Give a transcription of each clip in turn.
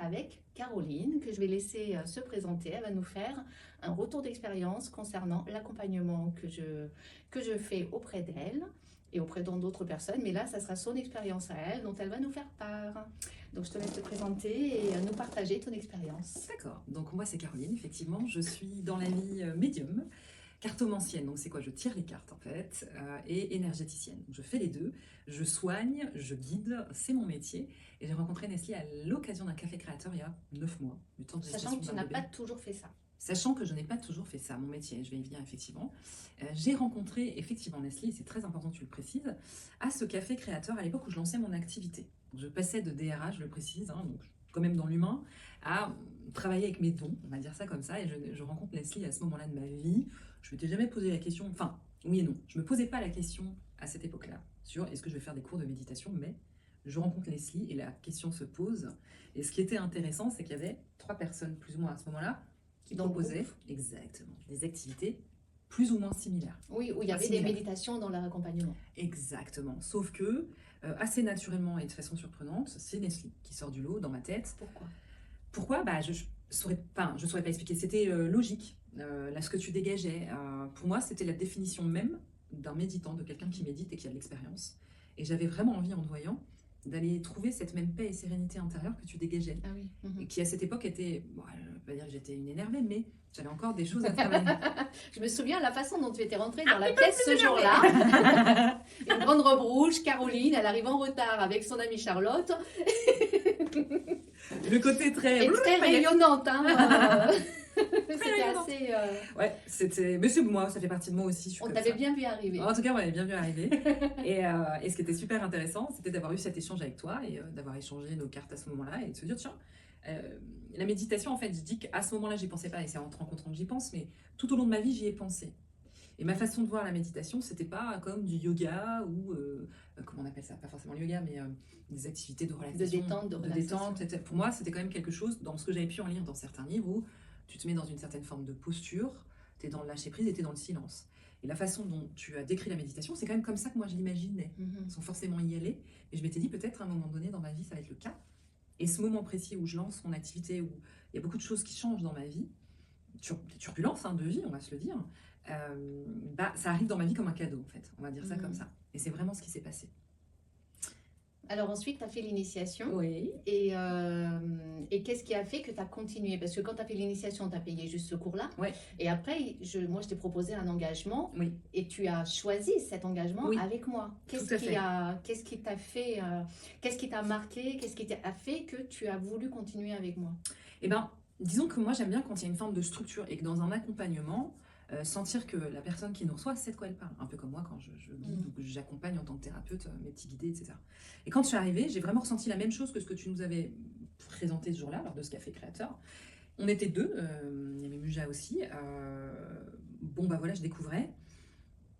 avec Caroline, que je vais laisser se présenter. Elle va nous faire un retour d'expérience concernant l'accompagnement que je fais auprès d'elle et auprès d'autres personnes. Mais là, ça sera son expérience à elle, dont elle va nous faire part. Donc, je te laisse te présenter et nous partager ton expérience. D'accord. Donc, moi, c'est Caroline, effectivement. Je suis dans la vie médium, cartomancienne. Donc, c'est quoi? Je tire les cartes, en fait, et énergéticienne. Donc, je fais les deux. Je soigne, je guide. C'est mon métier. Et j'ai rencontré Nestlé à l'occasion d'un café créateur il y a 9 mois. Du temps de Sachant gestation que tu d'un n'as bébé. pas toujours fait ça. Sachant que je n'ai pas toujours fait ça, mon métier, je vais y venir effectivement. J'ai rencontré effectivement Nestlé, et c'est très important que tu le précises, à ce café créateur à l'époque où je lançais mon activité. Je passais de DRH, je le précise, hein, donc quand même dans l'humain, à travailler avec mes dons, on va dire ça comme ça, et je rencontre Nestlé à ce moment-là de ma vie. Je ne m'étais jamais posé la question, enfin, oui et non, je ne me posais pas la question à cette époque-là sur est-ce que je vais faire des cours de méditation, mais je rencontre Nestlé et la question se pose. Et ce qui était intéressant, c'est qu'il y avait 3 personnes plus ou moins à ce moment-là qui proposaient exactement des activités plus ou moins similaires. Oui, où il y avait des méditations dans leur accompagnement. Exactement. Sauf que, assez naturellement et de façon surprenante, c'est Nestlé qui sort du lot dans ma tête. Pourquoi je saurais pas expliquer. C'était logique. Là, ce que tu dégageais, pour moi, c'était la définition même d'un méditant, de quelqu'un qui médite et qui a de l'expérience. Et j'avais vraiment envie, en te voyant, d'aller trouver cette même paix et sérénité intérieure que tu dégageais. Ah oui. Et qui à cette époque était, bon, je ne veux pas dire que j'étais une énervée, mais j'avais encore des choses à travailler. Je me souviens de la façon dont tu étais rentrée dans la pièce ce jour-là. Une grande robe rouge, Caroline, elle arrive en retard avec son amie Charlotte. Le côté très... Et très rayonnante, hein. C'était assez... Ouais, c'était... Mais c'est moi, ça fait partie de moi aussi. On t'avait bien vu arriver. En tout cas, on m'avait bien vu arriver. Et ce qui était super intéressant, c'était d'avoir eu cet échange avec toi et d'avoir échangé nos cartes à ce moment-là et de se dire, tiens, la méditation, en fait, je dis qu'à ce moment-là, j'y pensais pas, et c'est en te rencontrant que j'y pense, mais tout au long de ma vie, j'y ai pensé. Et ma façon de voir la méditation, c'était pas comme du yoga ou, comment on appelle ça, pas forcément le yoga, mais des activités de relaxation. De détente. Pour moi, c'était quand même quelque chose, dans ce que j'avais pu en lire dans certains livres, où tu te mets dans une certaine forme de posture, tu es dans le lâcher prise et tu es dans le silence. Et la façon dont tu as décrit la méditation, c'est quand même comme ça que moi je l'imaginais, sans forcément y aller. Et je m'étais dit, peut-être à un moment donné dans ma vie, ça va être le cas. Et ce moment précis où je lance mon activité, où il y a beaucoup de choses qui changent dans ma vie, des turbulences de vie, on va se le dire, ça arrive dans ma vie comme un cadeau, en fait. On va dire ça comme ça. Et c'est vraiment ce qui s'est passé. Alors ensuite, tu as fait l'initiation. Oui. Et qu'est-ce qui a fait que tu as continué? Parce que quand tu as fait l'initiation, tu as payé juste ce cours-là. Oui. Et après, moi, je t'ai proposé un engagement. Oui. Et tu as choisi cet engagement avec moi. Qu'est-ce qui t'a fait, qu'est-ce qui t'a marqué? Qu'est-ce qui t'a fait que tu as voulu continuer avec moi? Eh bien, disons que moi, j'aime bien quand il y a une forme de structure et que dans un accompagnement, sentir que la personne qui nous reçoit sait de quoi elle parle. Un peu comme moi quand je guide ou que j'accompagne en tant que thérapeute mes petits guidés, etc. Et quand je suis arrivée, j'ai vraiment ressenti la même chose que ce que tu nous avais présenté ce jour-là, lors de ce café créateur. On était 2, il y avait Muja aussi. Voilà, je découvrais.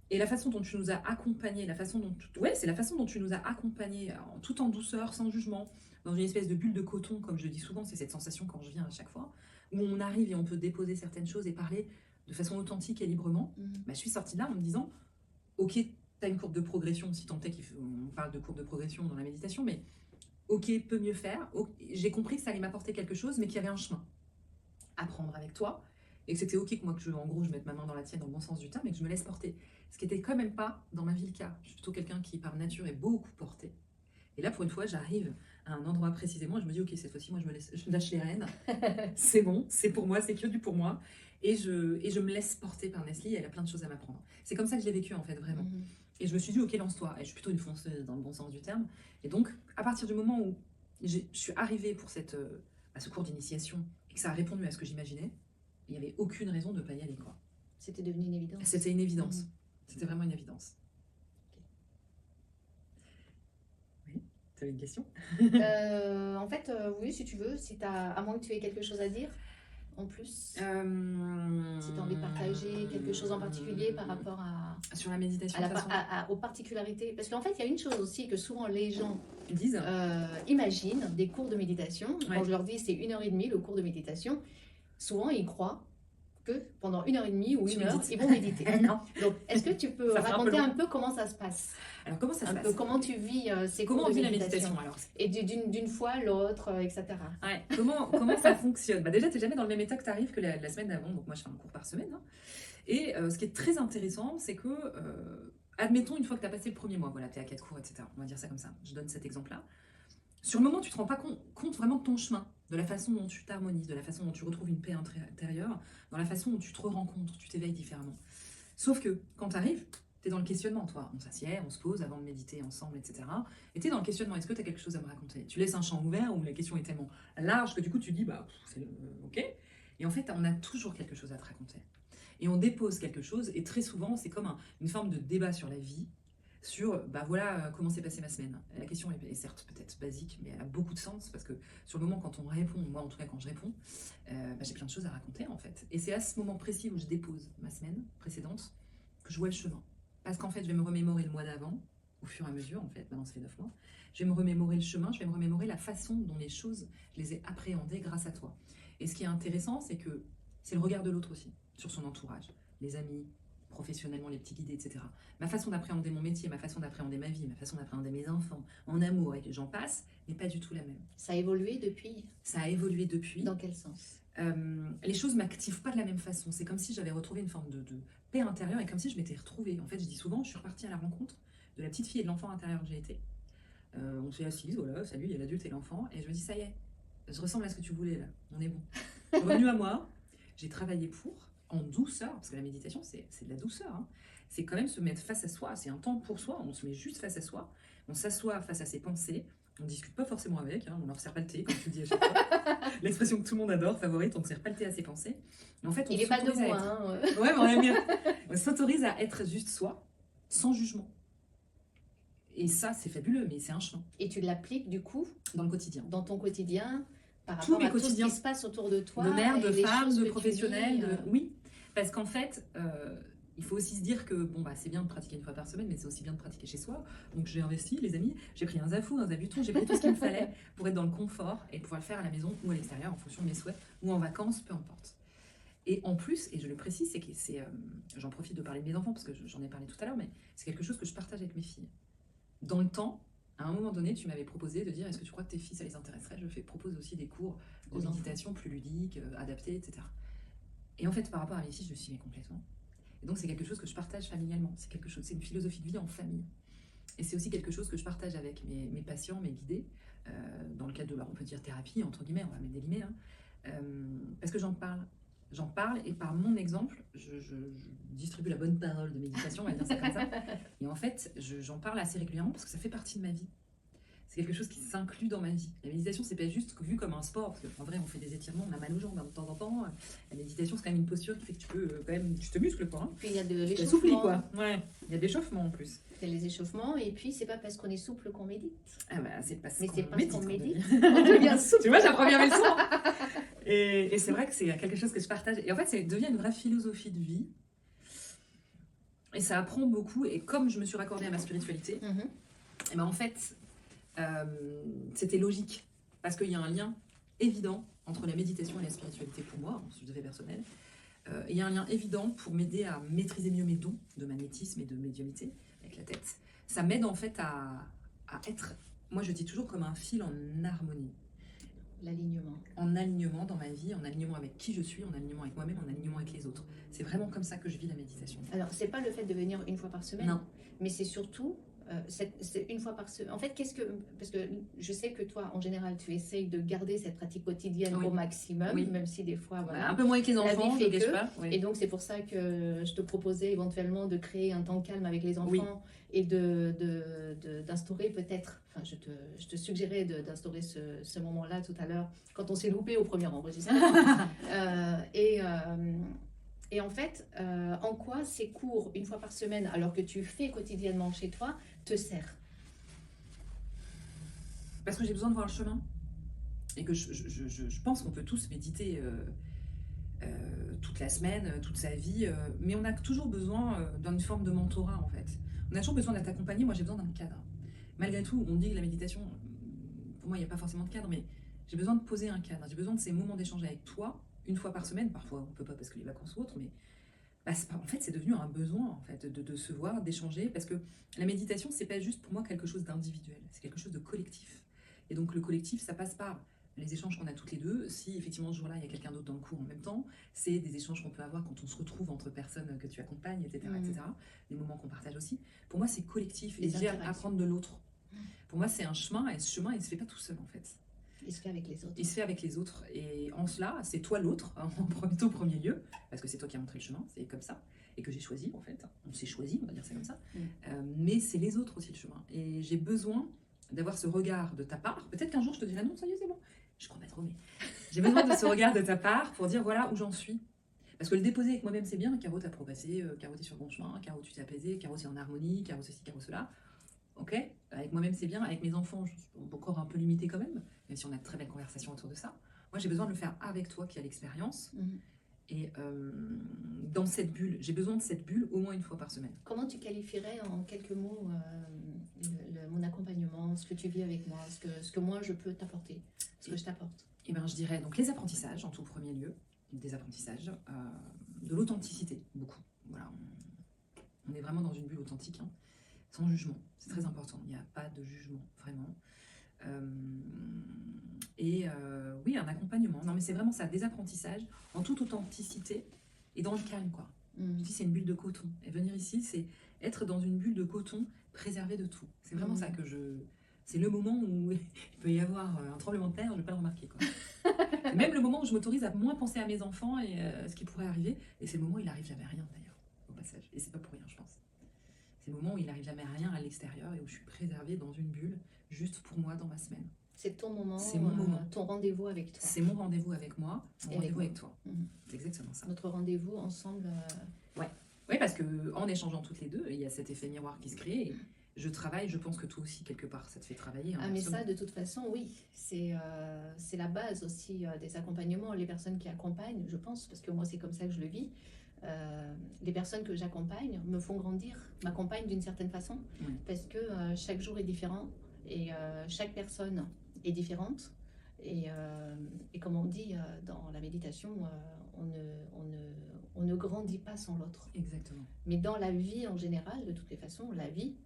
Et la façon dont tu nous as accompagnés, c'est la façon dont tu nous as accompagnés, tout en douceur, sans jugement, dans une espèce de bulle de coton, comme je le dis souvent, c'est cette sensation quand je viens à chaque fois, où on arrive et on peut déposer certaines choses et parler de façon authentique et librement. Je suis sortie de là en me disant, ok, tu as une courbe de progression, si tant est qu'on parle de courbe de progression dans la méditation, mais ok, peut mieux faire. J'ai compris que ça allait m'apporter quelque chose, mais qu'il y avait un chemin à prendre avec toi, et que c'était ok que moi, je mette ma main dans la tienne dans le bon sens du terme, et que je me laisse porter. Ce qui n'était quand même pas dans ma vie le cas. Je suis plutôt quelqu'un qui, par nature, est beaucoup porté. Et là, pour une fois, j'arrive à un endroit précisément, et je me dis, ok, cette fois-ci, moi, je lâche les rênes. C'est bon, c'est pour moi, c'est que du pour moi. Et je me laisse porter par Nestlé, elle a plein de choses à m'apprendre. C'est comme ça que je l'ai vécu, en fait, vraiment. Et je me suis dit, ok, lance-toi. Et je suis plutôt une fonceuse, dans le bon sens du terme. Et donc, à partir du moment où je suis arrivée pour ce cours d'initiation, et que ça a répondu à ce que j'imaginais, il n'y avait aucune raison de ne pas y aller, quoi. C'était devenu une évidence. C'était une évidence. C'était vraiment une évidence. Oui, tu avais une question? En fait, oui, si tu veux, à moins que tu aies quelque chose à dire en plus. Si tu as envie de partager quelque chose en particulier par rapport sur la méditation, aux particularités. Parce qu'en fait, il y a une chose aussi que souvent les gens disent, imaginent des cours de méditation. Ouais. Quand je leur dis c'est 1h30 le cours de méditation, souvent ils croient que pendant 1h30 ou Tu 1 heure, médites. ils vont méditer. Non. Donc, est-ce que tu peux Ça fait un peu raconter long. un peu comment ça se passe? Alors, comment ça se Un passe? peu comment tu vis ces Comment cours on de vit la méditation? méditation? Alors, Et d'une fois à l'autre, etc. ouais, comment ça fonctionne? Bah, déjà, tu n'es jamais dans le même état que tu arrives que la semaine d'avant. Donc, moi, je fais un cours par semaine, hein. Et ce qui est très intéressant, c'est que, admettons, une fois que tu as passé le premier mois, voilà, tu es à 4 cours, etc. On va dire ça comme ça. Je donne cet exemple-là. Sur le moment, tu ne te rends pas compte vraiment de ton chemin, de la façon dont tu t'harmonises, de la façon dont tu retrouves une paix intérieure, dans la façon dont tu te rencontres, tu t'éveilles différemment. Sauf que quand tu arrives, tu es dans le questionnement, toi. On s'assied, on se pose avant de méditer ensemble, etc. Et tu es dans le questionnement. Est-ce que tu as quelque chose à me raconter? Tu laisses un champ ouvert où la question est tellement large que du coup, tu dis, bah, ok. Et en fait, on a toujours quelque chose à te raconter. Et on dépose quelque chose, et très souvent, c'est comme une forme de débat sur la vie, sur, bah voilà, comment s'est passée ma semaine. La question est certes peut-être basique, mais elle a beaucoup de sens, parce que sur le moment, quand on répond, moi en tout cas quand je réponds, bah, j'ai plein de choses à raconter en fait. Et c'est à ce moment précis où je dépose ma semaine précédente que je vois le chemin. Parce qu'en fait, je vais me remémorer le mois d'avant, au fur et à mesure, en fait, maintenant ça fait 9 mois, je vais me remémorer le chemin, je vais me remémorer la façon dont les choses, je les ai appréhendées grâce à toi. Et ce qui est intéressant, c'est que c'est le regard de l'autre aussi, sur son entourage, les amis, professionnellement, les petits guidés, etc. Ma façon d'appréhender mon métier, ma façon d'appréhender ma vie, ma façon d'appréhender mes enfants, en amour, et j'en passe, n'est pas du tout la même. Ça a évolué depuis? Ça a évolué depuis. Dans quel sens? Les choses ne m'activent pas de la même façon. C'est comme si j'avais retrouvé une forme de paix intérieure et comme si je m'étais retrouvée. En fait, je dis souvent, je suis repartie à la rencontre de la petite fille et de l'enfant intérieur que j'ai été. On s'est assise, voilà, salut, il y a l'adulte et l'enfant. Et je me dis, ça y est, je ressemble à ce que tu voulais là. On est bon. Je suis revenue à moi. J'ai travaillé pour, en douceur, parce que la méditation, c'est de la douceur. Hein. C'est quand même se mettre face à soi. C'est un temps pour soi. On se met juste face à soi. On s'assoit face à ses pensées. On ne discute pas forcément avec. Hein. On leur sert pas le thé, comme tu dis à chaque fois. L'expression que tout le monde adore, favorite, on ne sert pas le thé à ses pensées. Et en fait, on Il n'est pas de s'autorise à moi. être... Hein. Ouais, mais on aime bien. On s'autorise à être juste soi, sans jugement. Et ça, c'est fabuleux, mais c'est un chemin. Et tu l'appliques du coup dans le quotidien. Dans ton quotidien, par Tous rapport mes à tout ce quotidiens. qui se passe autour de toi. De mère, de et les femme, choses de que tu professionnel. vis, Oui, parce qu'en fait, il faut aussi se dire que bon, bah, c'est bien de pratiquer une fois par semaine, mais c'est aussi bien de pratiquer chez soi. Donc j'ai investi, les amis, j'ai pris un Zafou, un Zabuton, j'ai pris tout ce qu'il me fallait pour être dans le confort et pouvoir le faire à la maison ou à l'extérieur en fonction de mes souhaits ou en vacances, peu importe. Et en plus, et je le précise, c'est que j'en profite de parler de mes enfants parce que j'en ai parlé tout à l'heure, mais c'est quelque chose que je partage avec mes filles. Dans le temps, à un moment donné, tu m'avais proposé de dire est-ce que tu crois que tes filles, ça les intéresserait? Je propose aussi des cours de méditation plus ludiques, adaptés, etc. Et en fait, par rapport à mes filles, je me suis dit mais complètement. Et donc, c'est quelque chose que je partage familialement. C'est une philosophie de vie en famille. Et c'est aussi quelque chose que je partage avec mes patients, mes guidés, dans le cadre de leur, on peut dire, thérapie, entre guillemets, on va mettre des guillemets, hein, parce que j'en parle. J'en parle et par mon exemple, je distribue la bonne parole de méditation, on va dire ça comme ça. Et en fait, j'en parle assez régulièrement parce que ça fait partie de ma vie. C'est quelque chose qui s'inclut dans ma vie. La méditation, c'est pas juste vu comme un sport, parce qu'en vrai, on fait des étirements, on a mal aux jambes de temps en temps. La méditation, c'est quand même une posture qui fait que tu peux quand même, tu te muscles quoi. Hein. Puis il y a de Tu l'échauffement. t'assouplis quoi. Ouais. Il y a de l'échauffement en plus. Il y a les échauffements et puis c'est pas parce qu'on est souple qu'on médite. Ah bah c'est parce Mais c'est parce qu'on médite. On devient souple. Tu vois, j'ai première leçon. Et c'est vrai que c'est quelque chose que je partage. Et en fait, ça devient une vraie philosophie de vie. Et ça apprend beaucoup. Et comme je me suis raccordée à ma spiritualité, et ben en fait, c'était logique. Parce qu'il y a un lien évident entre la méditation et la spiritualité pour moi, en sujet personnel. Il y a un lien évident pour m'aider à maîtriser mieux mes dons de magnétisme et de médiumnité avec la tête. Ça m'aide en fait à être, moi je dis toujours comme un fil en harmonie. L'alignement. En alignement dans ma vie, en alignement avec qui je suis, en alignement avec moi-même, en alignement avec les autres. C'est vraiment comme ça que je vis la méditation. Alors, c'est pas le fait de venir une fois par semaine, non. Mais c'est surtout, c'est une fois par semaine. En fait, parce que je sais que toi, en général, tu essayes de garder cette pratique quotidienne au maximum, même si des fois, voilà. Un peu moins avec les enfants, je ne pas. Oui. Et donc, c'est pour ça que je te proposais éventuellement de créer un temps calme avec les enfants et d'instaurer peut-être, enfin, je te suggérais d'instaurer ce moment-là tout à l'heure, quand on s'est loupé au premier enregistrement. Et en fait, en quoi ces cours, une fois par semaine, alors que tu fais quotidiennement chez toi, te servent? Parce que j'ai besoin de voir le chemin. Et que je pense qu'on peut tous méditer toute la semaine, toute sa vie. Mais on a toujours besoin d'une forme de mentorat, en fait. On a toujours besoin d'être accompagné. Moi, j'ai besoin d'un cadre. Malgré tout, on dit que la méditation, pour moi, il n'y a pas forcément de cadre, mais j'ai besoin de poser un cadre. J'ai besoin de ces moments d'échange avec toi, une fois par semaine, parfois on peut pas parce que les vacances ou autres, mais bah, en fait c'est devenu un besoin en fait, de se voir, d'échanger, parce que la méditation, c'est pas juste pour moi quelque chose d'individuel, c'est quelque chose de collectif. Et donc le collectif, ça passe par les échanges qu'on a toutes les deux. Si effectivement ce jour-là, il y a quelqu'un d'autre dans le cours en même temps, c'est des échanges qu'on peut avoir quand on se retrouve entre personnes que tu accompagnes, etc. etc. Des moments qu'on partage aussi. Pour moi, c'est collectif et j'ai à apprendre de l'autre. Pour moi, c'est un chemin et ce chemin, il se fait pas tout seul en fait. Il se fait avec les autres. Il se fait avec les autres. Et en cela, c'est toi l'autre, au premier lieu, parce que c'est toi qui as montré le chemin, c'est comme ça. Et que j'ai choisi en fait. On s'est choisi, on va dire ça comme ça. Mais c'est les autres aussi le chemin. Et j'ai besoin d'avoir ce regard de ta part. Peut-être qu'un jour, je te dirai non, ça y est, c'est bon. Je crois pas trop, mais j'ai besoin de ce regard de ta part pour dire voilà où j'en suis. Parce que le déposer avec moi-même, c'est bien. Caro, t'as progressé. Caro, t'es sur le bon chemin. Caro, tu t'es apaisé. Caro, c'est en harmonie. Caro, ceci, Caro, cela. Ok, avec moi-même, c'est bien. Avec mes enfants, je suis encore un peu limitée quand même si on a de très belles conversations autour de ça. Moi, j'ai besoin de le faire avec toi qui as l'expérience. Et dans cette bulle, j'ai besoin de cette bulle au moins une fois par semaine. Comment tu qualifierais en quelques mots mon accompagnement, ce que tu vis avec moi, ce que moi je peux t'apporter, ce que je t'apporte? Eh ben, je dirais donc les apprentissages en tout premier lieu, des apprentissages, de l'authenticité, beaucoup. Voilà, on est vraiment dans une bulle authentique, hein, sans jugement. C'est très important, il n'y a pas de jugement, vraiment. Oui, un accompagnement. Non, mais c'est vraiment ça, des apprentissages en toute authenticité et dans le calme, quoi. Je dis, c'est une bulle de coton. Et venir ici, c'est être dans une bulle de coton, préservé de tout. C'est vraiment ça que je... C'est le moment où il peut y avoir un tremblement de terre, je ne vais pas le remarquer, quoi. C'est même le moment où je m'autorise à moins penser à mes enfants et ce qui pourrait arriver. Et c'est le moment où il n'arrive jamais rien, d'ailleurs, au passage. Et c'est pas pour rien, je pense. C'est le moment où il n'arrive jamais rien à l'extérieur et où je suis préservée dans une bulle, juste pour moi, dans ma semaine. C'est ton moment, c'est mon moment. Ton rendez-vous avec toi. C'est mon rendez-vous avec moi, mon rendez-vous avec toi. C'est exactement ça. Notre rendez-vous ensemble. Ouais. Oui, parce qu'en échangeant toutes les deux, il y a cet effet miroir qui se crée. Et je travaille, je pense que toi aussi, quelque part, ça te fait travailler. Ah, mais ça, de toute façon, oui. C'est la base aussi des accompagnements. Les personnes qui accompagnent, je pense, parce que moi, c'est comme ça que je le vis. Les personnes que j'accompagne me font grandir, m'accompagnent d'une certaine façon, parce que chaque jour est différent et chaque personne est différente. Et comme on dit dans la méditation, on ne grandit pas sans l'autre. Exactement. Mais dans la vie en général, de toutes les façons, la vie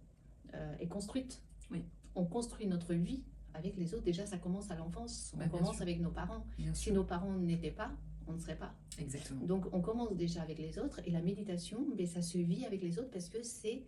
est construite. Oui. On construit notre vie avec les autres. Déjà, ça commence à l'enfance. On commence avec nos parents. Si nos parents n'étaient pas, on ne serait pas. Exactement. Donc, on commence déjà avec les autres. Et la méditation, ça se vit avec les autres parce que c'est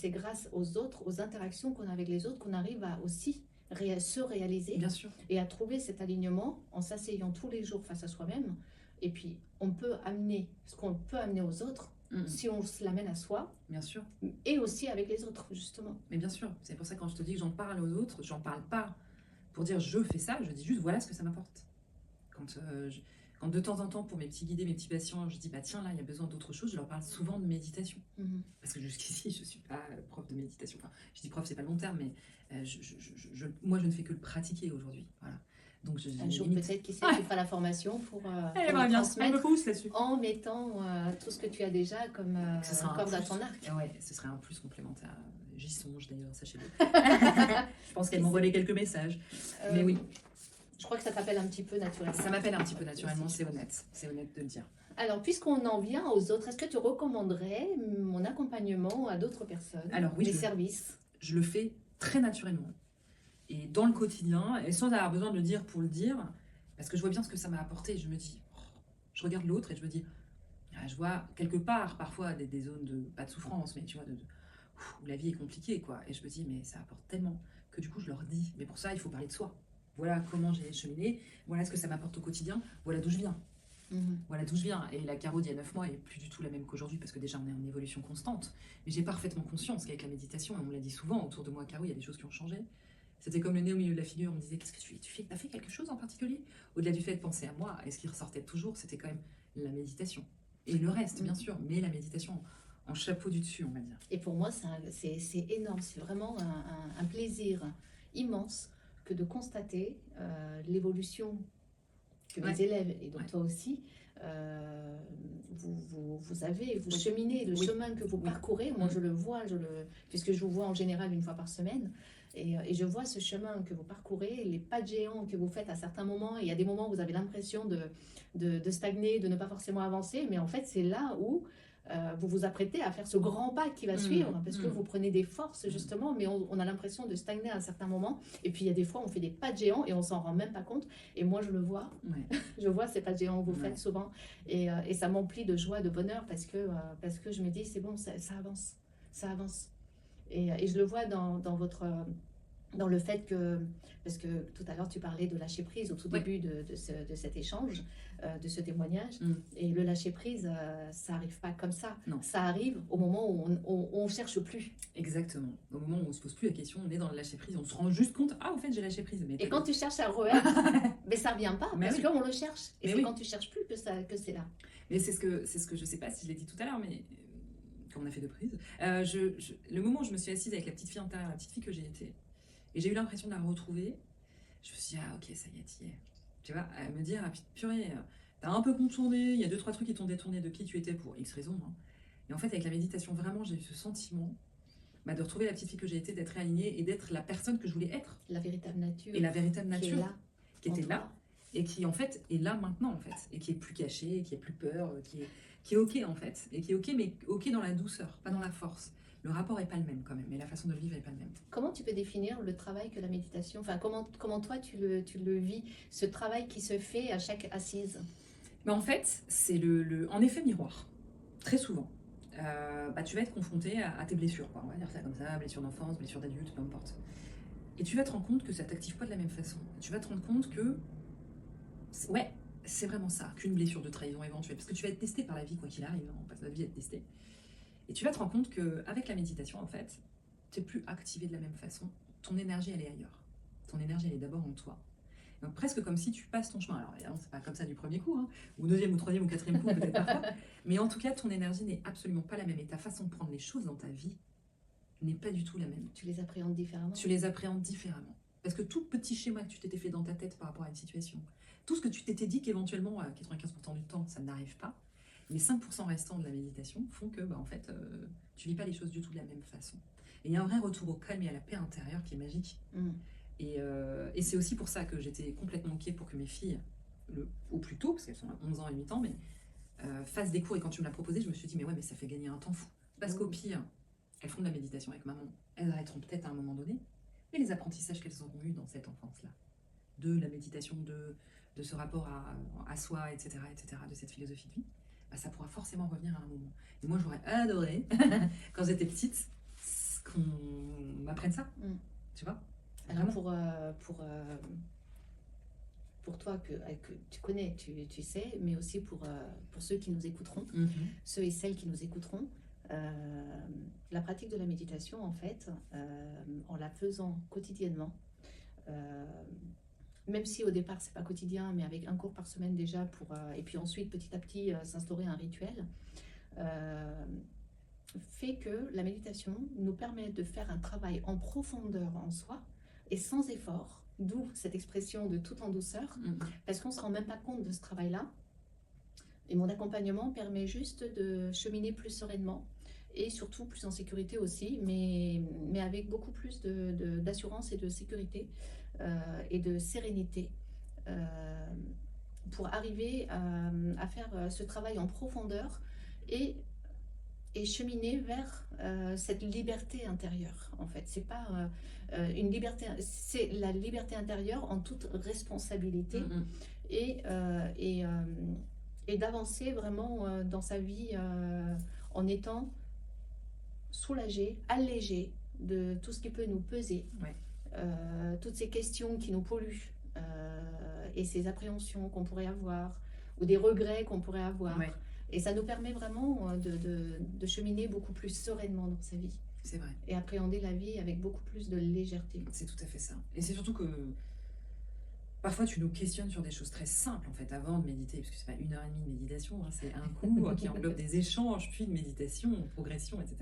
grâce aux autres, aux interactions qu'on a avec les autres, qu'on arrive à aussi se réaliser. Bien sûr. Et à trouver cet alignement en s'asseyant tous les jours face à soi-même. Et puis, on peut amener ce qu'on peut amener aux autres si on se l'amène à soi. Bien sûr. Et aussi avec les autres, justement. Mais bien sûr. C'est pour ça que quand je te dis que j'en parle aux autres, j'en parle pas pour dire je fais ça, je dis juste voilà ce que ça m'apporte. Quand de temps en temps, pour mes petits guidés, mes petits patients, je dis bah tiens, là, il y a besoin d'autre chose, je leur parle souvent de méditation. Parce que jusqu'ici, je ne suis pas prof de méditation. Enfin, je dis prof, c'est pas le bon terme, mais moi, je ne fais que le pratiquer aujourd'hui. Voilà. Donc, un jour, peut-être, qui sait, tu feras la formation pour transmettre en mettant tout ce que tu as déjà comme corde à ton arc. Ouais, ce serait un plus complémentaire. J'y songe d'ailleurs, sachez-le. Je pense qu'elle m'envoie quelques messages. Mais oui. Je crois que ça t'appelle un petit peu naturellement. Ça m'appelle un petit peu naturellement, c'est honnête. C'est honnête de le dire. Alors, puisqu'on en vient aux autres, est-ce que tu recommanderais mon accompagnement à d'autres personnes? Alors oui, mes services? Je le fais très naturellement. Et dans le quotidien, et sans avoir besoin de le dire pour le dire, parce que je vois bien ce que ça m'a apporté. Je me dis, je regarde l'autre et je me dis, je vois quelque part parfois des zones de, pas de souffrance, mais tu vois, où la vie est compliquée, quoi. Et je me dis, mais ça apporte tellement que du coup, je leur dis, mais pour ça, il faut parler de soi. Voilà comment j'ai cheminé, voilà ce que ça m'apporte au quotidien, voilà d'où je viens. Voilà d'où je viens. Et la Caro d'il y a 9 mois est plus du tout la même qu'aujourd'hui, parce que déjà on est en évolution constante. Mais j'ai parfaitement conscience qu'avec la méditation, et on me l'a dit souvent autour de moi, Caro, il y a des choses qui ont changé. C'était comme le nez au milieu de la figure, on me disait, qu'est-ce que tu fais? T'as fait quelque chose en particulier? Au-delà du fait de penser à moi, et ce qui ressortait toujours, c'était quand même la méditation. Et le reste, bien sûr, mais la méditation en chapeau du dessus, on va dire. Et pour moi, c'est énorme, c'est vraiment un plaisir immense que de constater l'évolution que mes élèves, et donc toi aussi, vous Oui. cheminez, le Oui. chemin que vous Oui. parcourez, moi Mm. je le vois, puisque je vous vois en général une fois par semaine, et je vois ce chemin que vous parcourez, les pas de géant que vous faites à certains moments. Il y a des moments où vous avez l'impression de stagner, de ne pas forcément avancer, mais en fait c'est là où vous vous apprêtez à faire ce grand pas qui va suivre, parce que vous prenez des forces justement, mais on a l'impression de stagner à un certain moment. Et puis il y a des fois on fait des pas de géant et on s'en rend même pas compte. Et moi je le vois, Ouais. je vois ces pas de géant que vous Ouais. faites souvent, et ça m'emplit de joie, de bonheur, parce que je me dis c'est bon, ça avance, ça avance. Et je le vois dans le fait que, parce que tout à l'heure tu parlais de lâcher prise au tout Ouais. début de cet échange, de ce témoignage, Mm. et le lâcher prise, ça arrive pas comme ça. Non. Ça arrive au moment où on cherche plus. Exactement. Au moment où on se pose plus la question, on est dans le lâcher prise, on se rend juste compte, ah, au fait, j'ai lâché prise. Mais Et quand tu cherches à remettre, mais ça revient pas, Mais parce oui. qu'on le cherche. Et Mais c'est oui. quand tu cherches plus que c'est là. Mais c'est ce que je sais pas si je l'ai dit tout à l'heure, mais quand on a fait de prise, le moment où je me suis assise avec la petite fille intérieure, la petite fille que j'ai été, et j'ai eu l'impression de la retrouver, je me suis dit, ah ok, ça y est, t'y es. Tu vois, à me dire, ah purée, t'as un peu contourné, il y a 2-3 trucs qui t'ont détourné de qui tu étais pour X raisons. Hein. Et en fait, avec la méditation, vraiment, j'ai eu ce sentiment de retrouver la petite fille que j'ai été, d'être réalignée et d'être la personne que je voulais être. La véritable nature. Et la véritable qui est nature là, qui en était toi. là, et qui en fait est là maintenant en fait, et qui est plus cachée, qui est plus peur, qui est ok en fait, et qui est ok, mais ok dans la douceur, pas dans la force. Le rapport est pas le même quand même, mais la façon de le vivre est pas le même. Comment tu peux définir le travail que la méditation, enfin comment toi tu le vis, ce travail qui se fait à chaque assise? Mais en fait, c'est en effet miroir, très souvent. Tu vas être confronté à tes blessures, quoi. On va dire ça comme ça, blessures d'enfance, blessures d'adulte, peu importe. Et tu vas te rendre compte que ça t'active pas de la même façon. Tu vas te rendre compte que, ouais, c'est vraiment ça, qu'une blessure de trahison éventuelle. Parce que tu vas être testé par la vie, quoi qu'il arrive, on passe notre vie à être testé. Et tu vas te rendre compte qu'avec la méditation, en fait, tu n'es plus activé de la même façon. Ton énergie, elle est ailleurs. Ton énergie, elle est d'abord en toi. Donc presque comme si tu passes ton chemin. Alors évidemment, c'est pas comme ça du premier coup, hein, ou deuxième, ou troisième, ou quatrième coup, peut-être parfois. Mais en tout cas, ton énergie n'est absolument pas la même. Et ta façon de prendre les choses dans ta vie n'est pas du tout la même. Tu les appréhendes différemment. Tu les appréhendes différemment. Parce que tout petit schéma que tu t'étais fait dans ta tête par rapport à une situation, tout ce que tu t'étais dit qu'éventuellement, à 95% du temps, ça n'arrive pas, les 5% restants de la méditation font que, en fait, tu vis pas les choses du tout de la même façon. Et il y a un vrai retour au calme et à la paix intérieure qui est magique. Et c'est aussi pour ça que j'étais complètement OK pour que mes filles, au plus tôt, parce qu'elles sont à 11 ans et 8 ans, mais fassent des cours. Et quand tu me l'as proposé, je me suis dit, mais ouais, mais ça fait gagner un temps fou. Parce qu'au pire, elles font de la méditation avec maman. Elles arrêteront peut-être à un moment donné. Mais les apprentissages qu'elles auront eus dans cette enfance-là, de la méditation, de ce rapport à soi, etc., de cette philosophie de vie, ça pourra forcément revenir à un moment. Et moi, j'aurais adoré, quand j'étais petite, qu'on m'apprenne ça. Tu vois? Alors pour toi que tu connais, tu sais, mais aussi pour ceux qui nous écouteront, ceux et celles qui nous écouteront, la pratique de la méditation, en fait, en la faisant quotidiennement, même si au départ c'est pas quotidien, mais avec un cours par semaine déjà, et puis ensuite petit à petit s'instaurer un rituel, fait que la méditation nous permet de faire un travail en profondeur en soi et sans effort, d'où cette expression de tout en douceur, parce qu'on ne se rend même pas compte de ce travail-là. Et mon accompagnement permet juste de cheminer plus sereinement et surtout plus en sécurité aussi, mais avec beaucoup plus d'assurance et de sécurité et de sérénité pour arriver à faire ce travail en profondeur et cheminer vers cette liberté intérieure. En fait, c'est pas une liberté, c'est la liberté intérieure en toute responsabilité et d'avancer vraiment dans sa vie en étant soulagé, allégé de tout ce qui peut nous peser, toutes ces questions qui nous polluent et ces appréhensions qu'on pourrait avoir ou des regrets qu'on pourrait avoir. Et ça nous permet vraiment de cheminer beaucoup plus sereinement dans sa vie. C'est vrai. Et appréhender la vie avec beaucoup plus de légèreté. C'est tout à fait ça. Et c'est surtout que parfois tu nous questionnes sur des choses très simples en fait avant de méditer, parce que c'est pas 1h30 de méditation, hein, c'est un cours qui englobe des échanges, puis de méditation, progression, etc.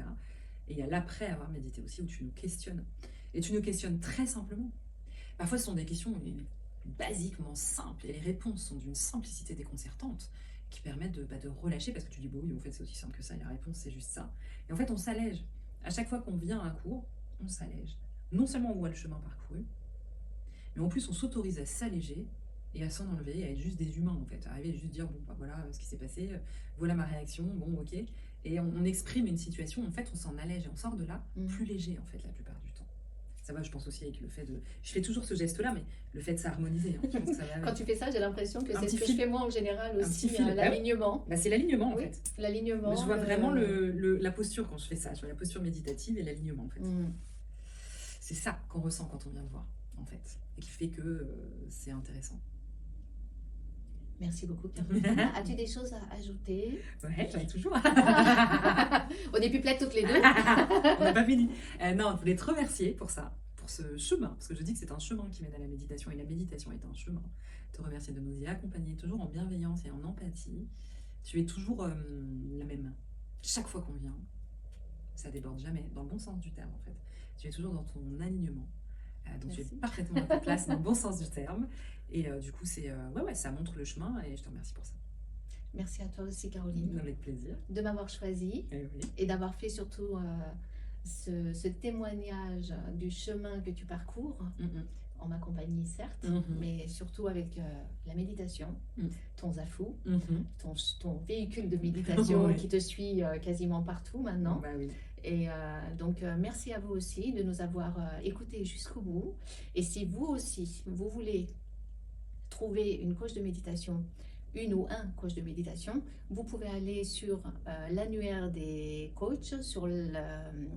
Et il y a l'après avoir médité aussi où tu nous questionnes. Et tu nous questionnes très simplement. Parfois ce sont des questions basiquement simples et les réponses sont d'une simplicité déconcertante qui permettent de relâcher, parce que tu dis, bon oui, en fait, c'est aussi simple que ça, et la réponse, c'est juste ça. Et en fait, on s'allège. À chaque fois qu'on vient à un cours, on s'allège. Non seulement on voit le chemin parcouru, mais en plus, on s'autorise à s'alléger et à s'en enlever, et à être juste des humains, en fait. Arriver à juste dire, bon, bah voilà ce qui s'est passé, voilà ma réaction, bon, ok. Et on exprime une situation, en fait, on s'en allège et on sort de là plus léger, en fait, la plupart du temps. Ça va, je pense aussi avec le fait de... Je fais toujours ce geste-là, mais le fait de s'harmoniser. Hein, je pense que ça va avec. Quand tu fais ça, j'ai l'impression que Un c'est ce petit que fil. je fais moi en général Un aussi, petit fil. l'alignement. Bah, c'est l'alignement, en Oui, fait. l'alignement. Je vois vraiment la posture quand je fais ça. Je vois la posture méditative et l'alignement, en fait. C'est ça qu'on ressent quand on vient me voir, en fait. Et qui fait que c'est intéressant. Merci beaucoup, Caroline. As-tu des choses à ajouter? Ouais, j'en ai toujours. On est plus plates toutes les deux. On n'a pas fini. Non, je voulais te remercier pour ça, pour ce chemin, parce que je dis que c'est un chemin qui mène à la méditation, et la méditation est un chemin. Te remercier de nous y accompagner, toujours en bienveillance et en empathie. Tu es toujours la même. Chaque fois qu'on vient, ça déborde jamais, dans le bon sens du terme en fait. Tu es toujours dans ton alignement. Donc tu es parfaitement à ta place dans le bon sens du terme. Et du coup, ouais, ça montre le chemin et je te remercie pour ça. Merci à toi aussi, Caroline. Avec plaisir. De m'avoir choisi et d'avoir fait surtout ce témoignage du chemin que tu parcours, en ma compagnie certes, mais surtout avec la méditation, ton zafou, ton véhicule de méditation qui te suit quasiment partout maintenant. Bah oui. Et donc, merci à vous aussi de nous avoir écoutés jusqu'au bout. Et si vous aussi, vous voulez trouver une coach de méditation, une ou un coach de méditation, vous pouvez aller sur l'annuaire des coachs, sur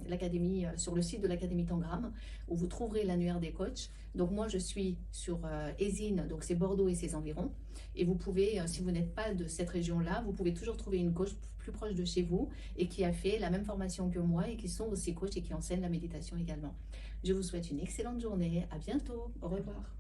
l'académie, sur le site de l'Académie Tangram, où vous trouverez l'annuaire des coachs. Donc moi, je suis sur Ésine, donc c'est Bordeaux et ses environs. Et vous pouvez, si vous n'êtes pas de cette région-là, vous pouvez toujours trouver une coach plus proche de chez vous et qui a fait la même formation que moi et qui sont aussi coachs et qui enseignent la méditation également. Je vous souhaite une excellente journée. À bientôt. Au revoir.